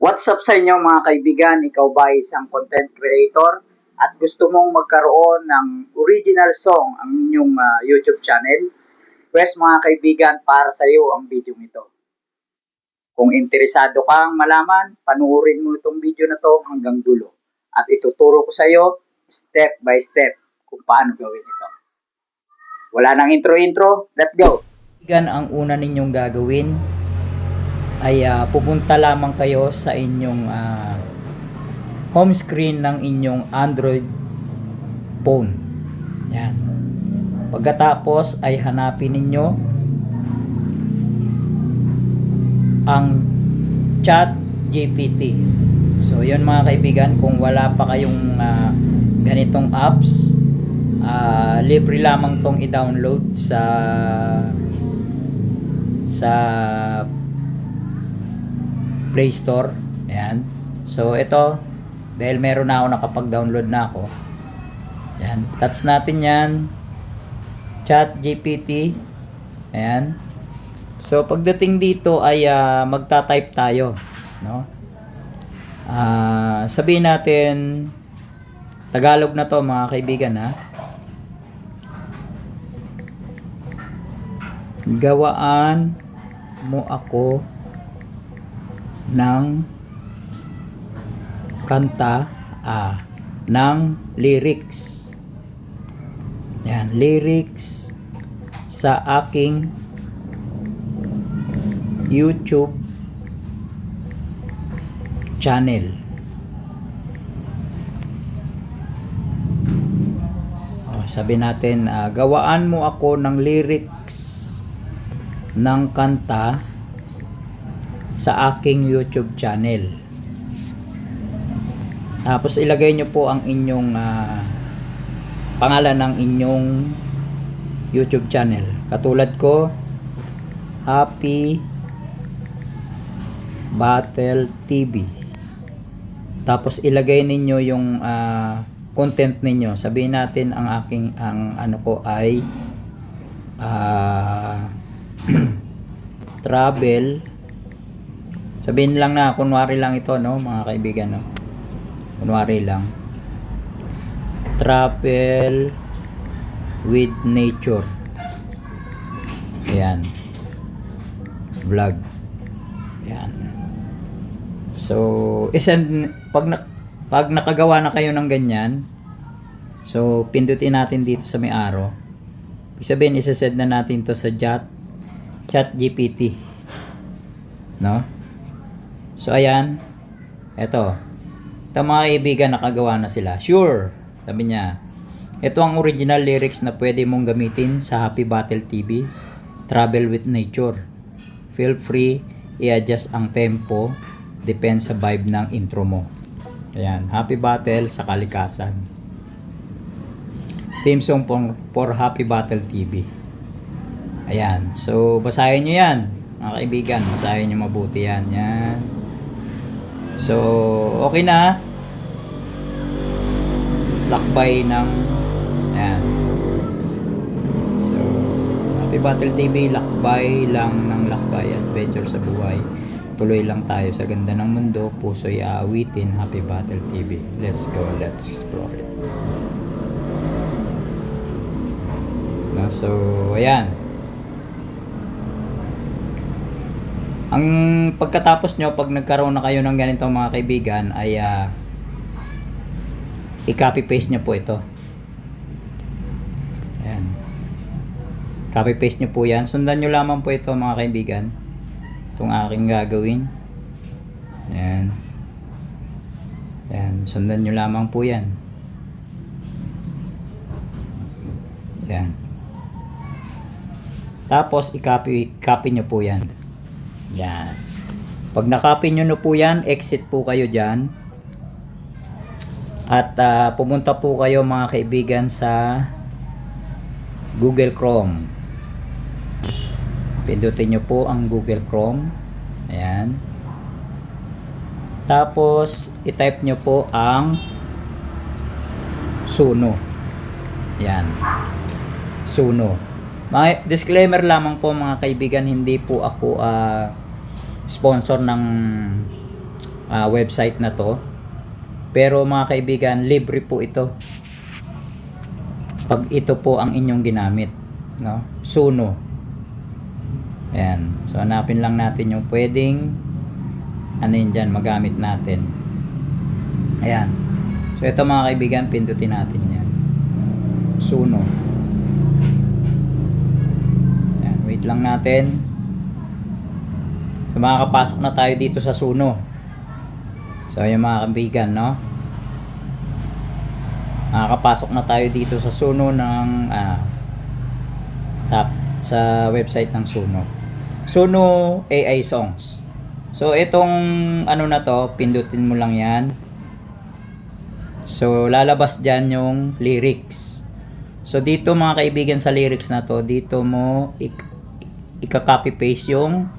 What's up sa inyo mga kaibigan? Ikaw ba ay isang content creator at gusto mong magkaroon ng original song ang inyong YouTube channel? Pues mga kaibigan, para sa iyo ang video nito. Kung interesado kang malaman, panuorin mo itong video na to hanggang dulo. At ituturo ko sa iyo step by step kung paano gawin ito. Wala nang intro-intro, let's go! Kaibigan, ang una ninyong gagawin ay pupunta lamang kayo sa inyong home screen ng inyong Android phone. Yan. Pagkatapos ay hanapin ninyo ang ChatGPT. So, yun mga kaibigan, kung wala pa kayong ganitong apps, libre lamang tong i-download sa Play Store. Ayan. So, ito, dahil meron na ako nakapag-download na ako. Ayan. Touch natin yan. ChatGPT. Ayan. So, pagdating dito ay magta-type tayo. No? Sabihin natin, Tagalog na to mga kaibigan ha. Gawaan mo ako ng kanta ng lyrics. Yan, lyrics sa aking YouTube channel. Sabi natin, gawaan mo ako ng lyrics ng kanta sa aking YouTube channel. Tapos ilagay nyo po ang inyong pangalan ng inyong YouTube channel. Katulad ko, Happy Battle TV. Tapos ilagay ninyo yung content ninyo. Sabihin natin ang aking ano ko ay travel. Sabihin lang na kunwari lang ito, no, mga kaibigan, no. Kunwari lang. Travel with nature. Ayan. Vlog. Ayan. So, pag nakagawa na kayo ng ganyan, so pindutin natin dito sa may arrow. Ibig sabihin, isa-set na natin to sa ChatGPT. No? So, ayan. Ito mga kaibigan, nakagawa na sila. Sure, sabi niya. Ito ang original lyrics na pwede mong gamitin sa Happy Battle TV, Travel with Nature. Feel free, i-adjust ang tempo, depends sa vibe ng intro mo. Ayan, Happy Battle sa kalikasan. Theme song for Happy Battle TV. Ayan, so basahin nyo yan, mga kaibigan. Basahin nyo mabuti yan. Yan. So, okay na. Lakbay ng ayan. So, Happy Battle TV, lakbay lang ng lakbay, adventure sa buhay. Tuloy lang tayo sa ganda ng mundo, puso'y aawitin, Happy Battle TV. Let's go, let's explore it. No, so, ayan. Ang pagkatapos nyo, pag nagkaroon na kayo ng ganito mga kaibigan, ay i-copy paste nyo po ito. Ayan. Copy paste nyo po yan. Sundan nyo lamang po ito mga kaibigan. Itong aking gagawin. Ayan. Ayan. Sundan nyo lamang po yan. Ayan. Tapos i-copy nyo po yan. Yan. Pag na-copy nyo na po yan, exit po kayo dyan. At pumunta po kayo mga kaibigan sa Google Chrome. Pindutin nyo po ang Google Chrome. Ayan. Tapos, i-type nyo po ang Suno. Ayan. Suno. Disclaimer lamang po mga kaibigan, hindi po ako sponsor ng website na to. Pero mga kaibigan, libre po ito. Pag ito po ang inyong ginamit, no? Suno. Ayan. So hanapin lang natin yung pwedeng ano yun dyan, magamit natin. Ayan. So ito mga kaibigan, pindutin natin yan. Suno. Ayan. Wait lang natin. So makakapasok na tayo dito sa Suno. So yung mga kaibigan, no? Nakakapasok na tayo dito sa Suno ng sa website ng Suno. Suno AI Songs. So itong ano na to, pindutin mo lang yan. So lalabas dyan yung lyrics. So dito mga kaibigan sa lyrics na to, dito mo ika-copy paste yung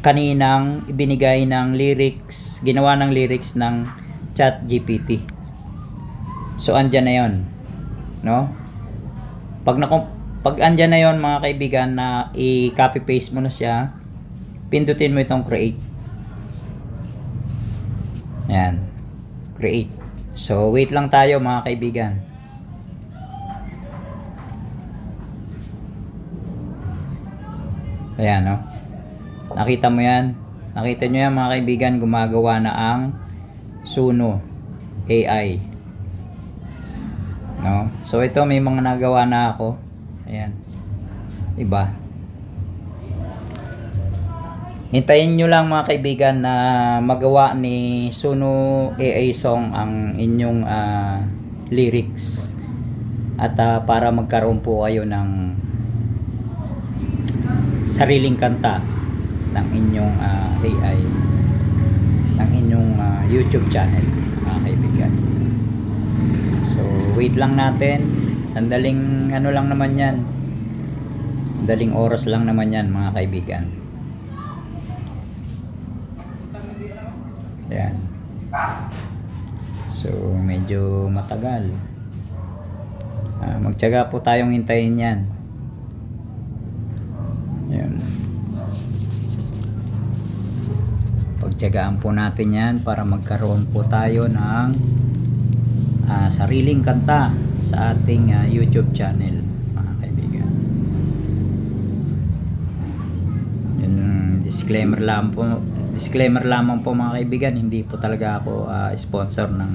kaninang ibinigay ng lyrics, ginawa ng lyrics ng ChatGPT. So andyan na 'yon, no? Pag andyan na 'yon mga kaibigan, na i-copy paste mo na siya, pindutin mo itong create. Ayan. Create. So wait lang tayo mga kaibigan. Ayan, no? Nakita mo yan? Nakita nyo yan mga kaibigan, gumagawa na ang Suno AI. No? So ito, may mga nagawa na ako. Ayan. Iba. Hintayin nyo lang mga kaibigan na magawa ni Suno AI Song ang inyong lyrics. At para magkaroon po kayo ng sariling kanta ng inyong AI, ng inyong YouTube channel mga kaibigan. So wait lang natin, sandaling ano lang naman yan, sandaling oras lang naman yan mga kaibigan. Ayan. So medyo matagal, magtiyaga po tayong hintayin yan. Ayan. Pagtiyagaan po natin yan para magkaroon po tayo ng sariling kanta sa ating YouTube channel mga kaibigan. Yun, disclaimer lamang po mga kaibigan, hindi po talaga ako sponsor ng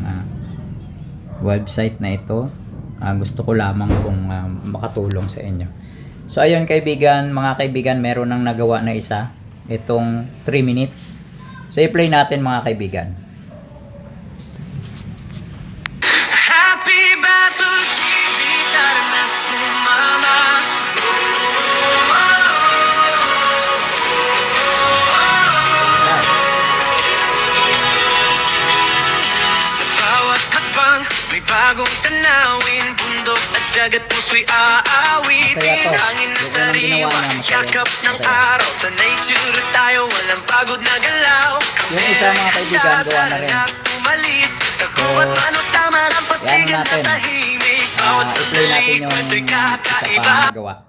website na ito. Gusto ko lamang pong makatulong sa inyo. So ayun kaibigan, mga kaibigan, meron nang nagawa na isa, itong 3 minutes. So i-play natin mga kaibigan. Happy battle, mama. Sa bawat hakbang, may bagong tanawin, bundok at dagat puso'y aawitin. Hangin na sariwa, yakap ng araw, sa nature tayo, walang pagod na galaw. Yung isa mga kaibigan, gawa na rin. Sa kuwat ano sama ng pasigan na tahimik, bawat i-play natin yung ko'y isa kakaiba. pa gawa.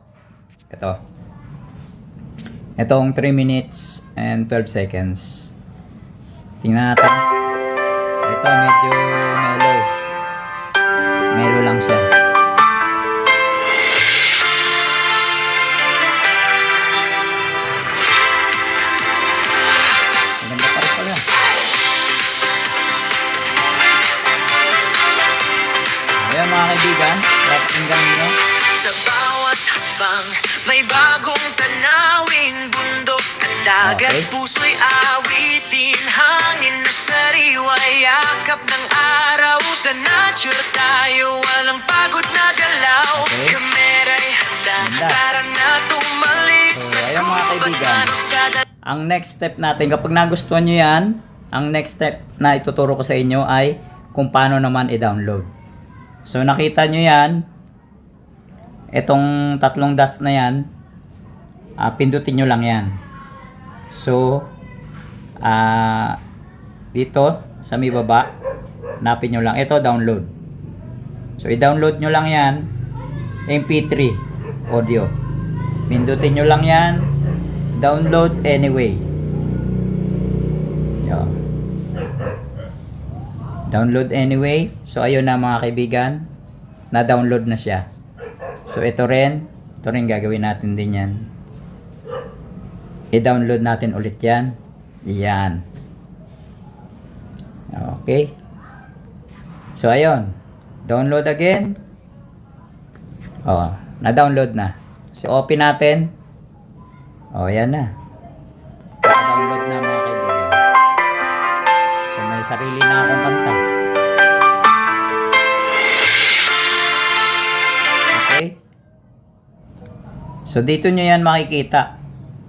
Itong 3 minutes and 12 seconds. Tingnan natin. Ito medyo mellow. Mellow lang siya. Maganda pa rin pala. Ayan mga kaibigan, pakinggan niyo. Sa bawat hakbang, may bagong tanawin, bundok at dagat, Okay. puso'y awitin, hangin na sariwa, yakap ng araw, sa nature tayo, walang pagod na galaw. Okay. Kamera'y handa, Ganda. tara na tumalis, So, sa ayan mga gubat kaibigan. man o sa Ang next step natin, kapag nagustuhan nyo yan, ang next step na ituturo ko sa inyo ay kung paano naman i-download. So nakita nyo yan, itong 3 dots na yan, pindutin nyo lang yan. So dito sa may baba, hanapin nyo lang ito, download. So i-download nyo lang yan, MP3 audio, pindutin nyo lang yan, download anyway. Yan. Download anyway. So ayun na mga kaibigan, na-download na siya. So ito rin gagawin natin din yan. I-download natin ulit yan. Yan. Okay. So ayun, download again. Oh, na-download na. So open natin. Oh, yan na. Na-download na mga kaibigan. So may sarili na akong kanta. Okay. So dito nyo yan makikita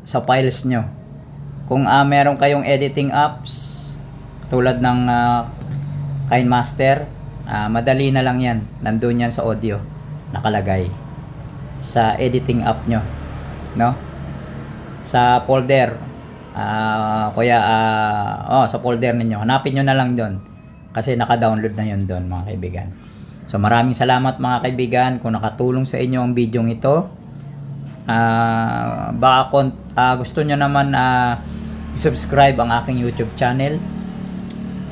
sa files nyo. Kung meron kayong editing apps tulad ng KineMaster, madali na lang yan. Nandun yan sa audio nakalagay sa editing app nyo, no? Sa folder sa folder ninyo, hanapin nyo na lang doon kasi naka-download na yun doon mga kaibigan. So maraming salamat mga kaibigan kung nakatulong sa inyo ang video ito. Baka gusto nyo naman subscribe ang aking YouTube channel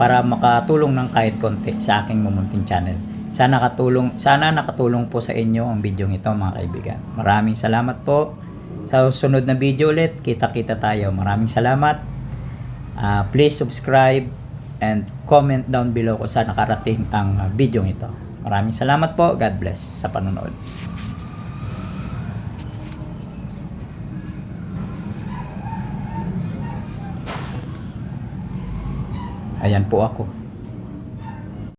para makatulong ng kahit konti sa aking mumunting channel. Sana nakatulong po sa inyo ang video ito mga kaibigan. Maraming salamat po. Sa sunod na video ulit, kita-kita tayo. Maraming salamat. Please subscribe and comment down below kung saan nakarating ang video ito. Maraming salamat po. God bless sa panonood. Ayan po ako.